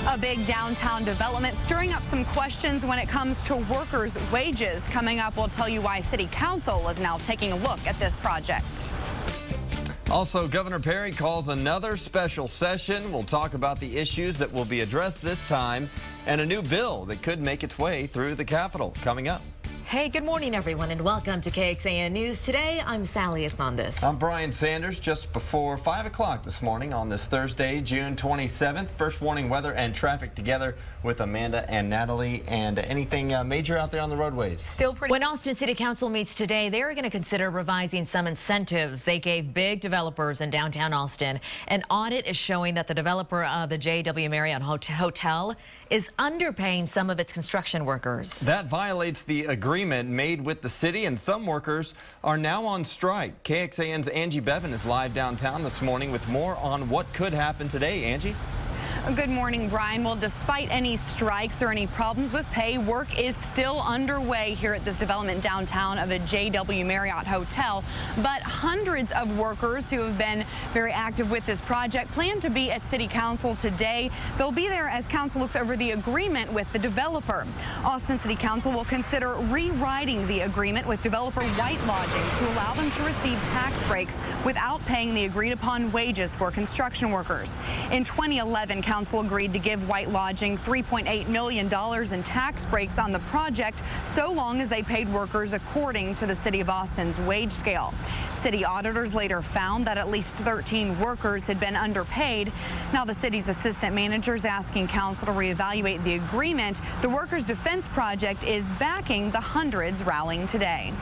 A big downtown development stirring up some questions when it comes to workers' wages. Coming up, we'll tell you why City Council is now taking a look at this project. Also, Governor Perry calls another special session. We'll talk about the issues that will be addressed this time and a new bill that could make its way through the Capitol coming up. Hey, good morning, everyone, and welcome to KXAN News. Today, I'm Sally Hernandez. I'm Brian Sanders. Just before 5 o'clock this morning on this Thursday, June 27th. First warning weather and traffic together with Amanda and Natalie. And anything major out there on the roadways? Still pretty. When Austin City Council meets today, they're going to consider revising some incentives they gave big developers in downtown Austin. An audit is showing that the developer of the JW Marriott Hotel is underpaying some of its construction workers. That violates the agreement made with the city, and some workers are now on strike. KXAN's Angie Bevan is live downtown this morning with more on what could happen today. Angie? Good morning, Brian. Well, despite any strikes or any problems with pay, work is still underway here at this development downtown of a JW Marriott Hotel. But hundreds of workers who have been very active with this project plan to be at City Council today. They'll be there as Council looks over the agreement with the developer. Austin City Council will consider rewriting the agreement with developer White Lodging to allow them to receive tax breaks without paying the agreed upon wages for construction workers. In 2011, Council agreed to give White Lodging $3.8 million in tax breaks on the project so long as they paid workers according to the City of Austin's wage scale. City auditors later found that at least 13 workers had been underpaid. Now the city's assistant manager is asking Council to reevaluate the agreement. The Workers' Defense Project is backing the hundreds rallying today.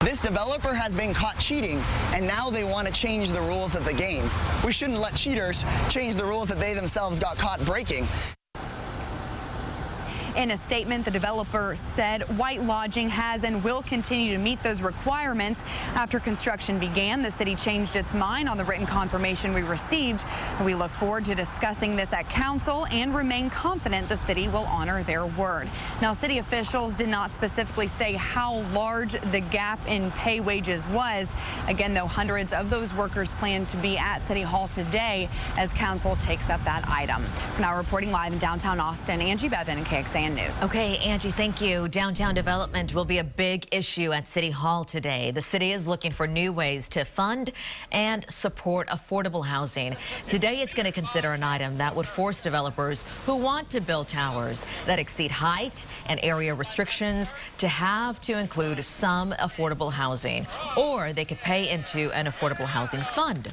This developer has been caught cheating, and now they want to change the rules of the game. We shouldn't let cheaters change the rules that they themselves got caught breaking. In a statement, the developer said White Lodging has and will continue to meet those requirements. After construction began, the city changed its mind on the written confirmation we received. We look forward to discussing this at Council and remain confident the city will honor their word. Now, city officials did not specifically say how large the gap in pay wages was. Again, though, hundreds of those workers plan to be at City Hall today as Council takes up that item. For now, reporting live in downtown Austin, Angie Bevan, KXAN News. Okay, Angie, thank you. Downtown development will be a big issue at City Hall today. The city is looking for new ways to fund and support affordable housing. Today, it's going to consider an item that would force developers who want to build towers that exceed height and area restrictions to have to include some affordable housing, or they could pay into an affordable housing fund.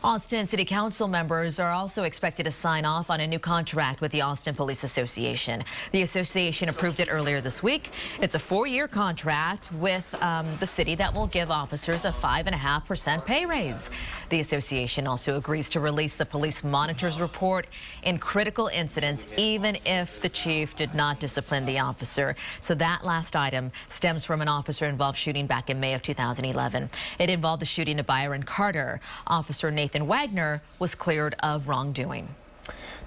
Austin City Council members are also expected to sign off on a new contract with the Austin Police Association. The association approved it earlier this week. It's a 4-year contract with the city that will give officers a 5.5% pay raise. The association also agrees to release the police monitors report in critical incidents, even if the chief did not discipline the officer. So that last item stems from an officer-involved shooting back in May of 2011. It involved the shooting of Byron Carter. Officer Nathan Wagner was cleared of wrongdoing.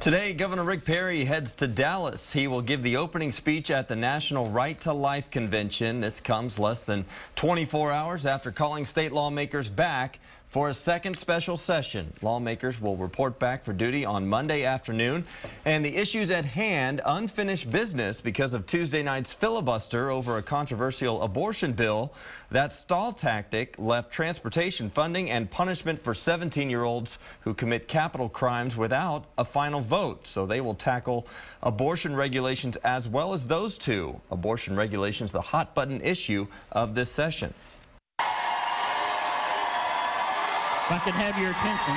Today, Governor Rick Perry heads to Dallas. He will give the opening speech at the National Right to Life Convention. This comes less than 24 hours after calling state lawmakers back for a second special session. Lawmakers will report back for duty on Monday afternoon. And the issues at hand, unfinished business because of Tuesday night's filibuster over a controversial abortion bill. That stall tactic left transportation funding and punishment for 17-year-olds who commit capital crimes without a final vote. So they will tackle abortion regulations as well as those two. Abortion regulations, the hot button issue of this session. If I could have your attention.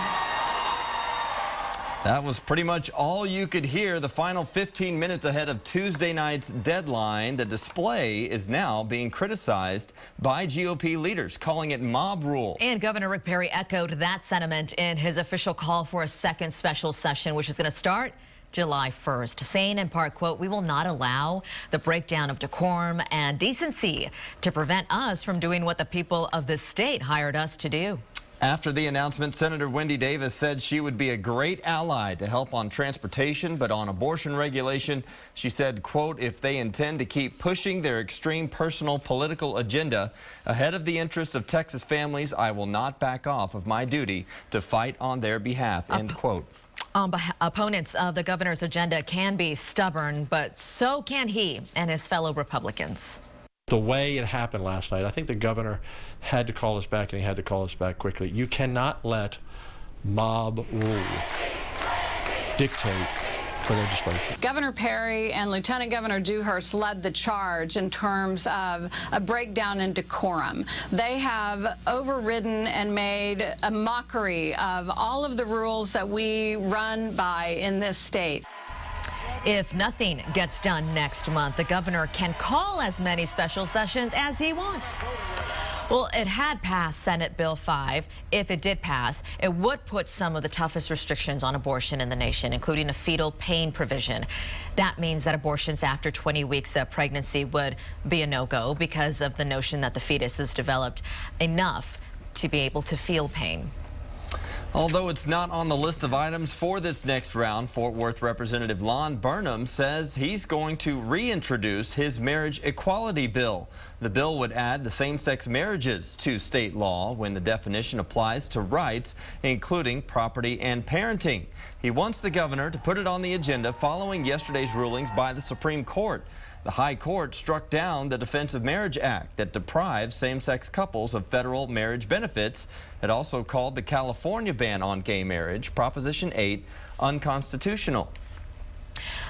That was pretty much all you could hear. The final 15 minutes ahead of Tuesday night's deadline. The display is now being criticized by GOP leaders, calling it mob rule. And Governor Rick Perry echoed that sentiment in his official call for a second special session, which is going to start July 1st, saying in part, quote, "We will not allow the breakdown of decorum and decency to prevent us from doing what the people of this state hired us to do." After the announcement, Senator Wendy Davis said she would be a great ally to help on transportation, but on abortion regulation, she said, quote, "If they intend to keep pushing their extreme personal political agenda ahead of the interests of Texas families, I will not back off of my duty to fight on their behalf," end quote. Opponents of the governor's agenda can be stubborn, but so can he and his fellow Republicans. The way it happened last night, I think the governor had to call us back, and he had to call us back quickly. You cannot let mob rule dictate the legislature. Governor Perry and Lieutenant Governor Dewhurst led the charge in terms of a breakdown in decorum. They have overridden and made a mockery of all of the rules that we run by in this state. If nothing gets done next month, the governor can call as many special sessions as he wants. Well, it had passed Senate Bill 5. If it did pass, it would put some of the toughest restrictions on abortion in the nation, including a fetal pain provision. That means that abortions after 20 weeks of pregnancy would be a no-go because of the notion that the fetus is developed enough to be able to feel pain. Although it's not on the list of items for this next round, Fort Worth Representative Lon Burnham says he's going to reintroduce his marriage equality bill. The bill would add the same-sex marriages to state law when the definition applies to rights, including property and parenting. He wants the governor to put it on the agenda following yesterday's rulings by the Supreme Court. The High Court struck down the Defense of Marriage Act that deprives same-sex couples of federal marriage benefits. It also called the California ban on gay marriage, Proposition 8, unconstitutional.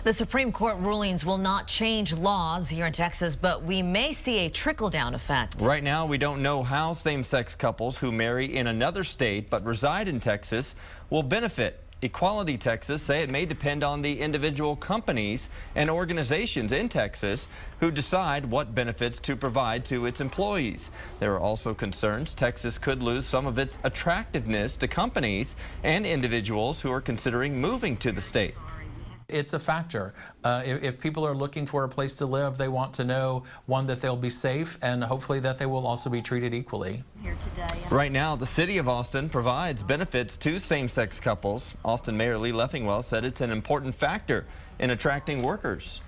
The Supreme Court rulings will not change laws here in Texas, but we may see a trickle-down effect. Right now, we don't know how same-sex couples who marry in another state but reside in Texas will benefit. Equality Texas say it may depend on the individual companies and organizations in Texas who decide what benefits to provide to its employees. There are also concerns Texas could lose some of its attractiveness to companies and individuals who are considering moving to the state. It's a factor. If people are looking for a place to live, they want to know, one, that they'll be safe, and hopefully that they will also be treated equally. Right now, the city of Austin provides benefits to same-sex couples. Austin Mayor Lee Leffingwell said it's an important factor in attracting workers.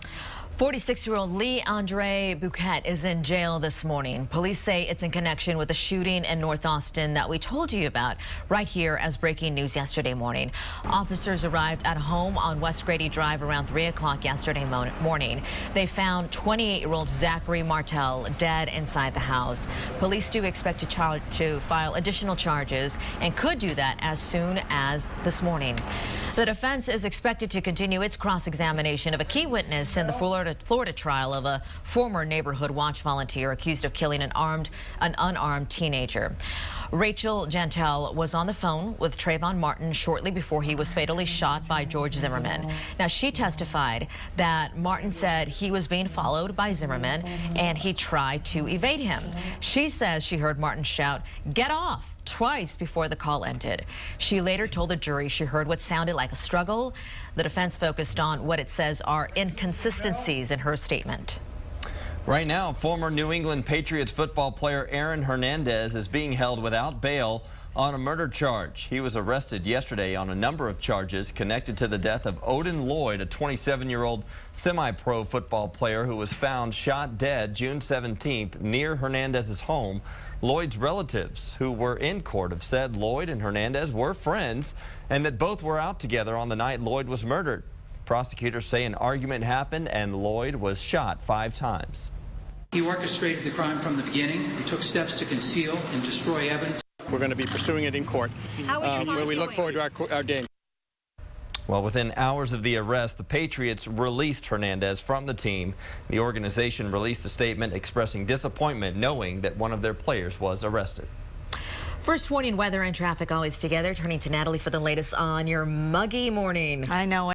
46-year-old Lee Andre Bouquet is in jail this morning. Police say it's in connection with the shooting in North Austin that we told you about right here as breaking news yesterday morning. Officers arrived at a home on West Grady Drive around 3 o'clock yesterday morning. They found 28-year-old Zachary Martel dead inside the house. Police do expect to file additional charges and could do that as soon as this morning. The defense is expected to continue its cross-examination of a key witness in the Florida trial of a former neighborhood watch volunteer accused of killing an unarmed teenager. Rachel Jantel was on the phone with Trayvon Martin shortly before he was fatally shot by George Zimmerman. Now, she testified that Martin said he was being followed by Zimmerman and he tried to evade him. She says she heard Martin shout, "Get off!" twice before the call ended. She later told the jury she heard what sounded like a struggle. The defense focused on what it says are inconsistencies in her statement. Right now, former New England Patriots football player Aaron Hernandez is being held without bail on a murder charge. He was arrested yesterday on a number of charges connected to the death of Odin Lloyd, a 27-year-old semi-pro football player who was found shot dead June 17th near Hernandez's home. Lloyd's relatives who were in court have said Lloyd and Hernandez were friends and that both were out together on the night Lloyd was murdered. Prosecutors say an argument happened and Lloyd was shot 5 times. He orchestrated the crime from the beginning and took steps to conceal and destroy evidence. We're going to be pursuing it in court, where we look forward to our day. Well, within hours of the arrest, the Patriots released Hernandez from the team. The organization released a statement expressing disappointment knowing that one of their players was arrested. First warning, weather and traffic always together. Turning to Natalie for the latest on your muggy morning. I know.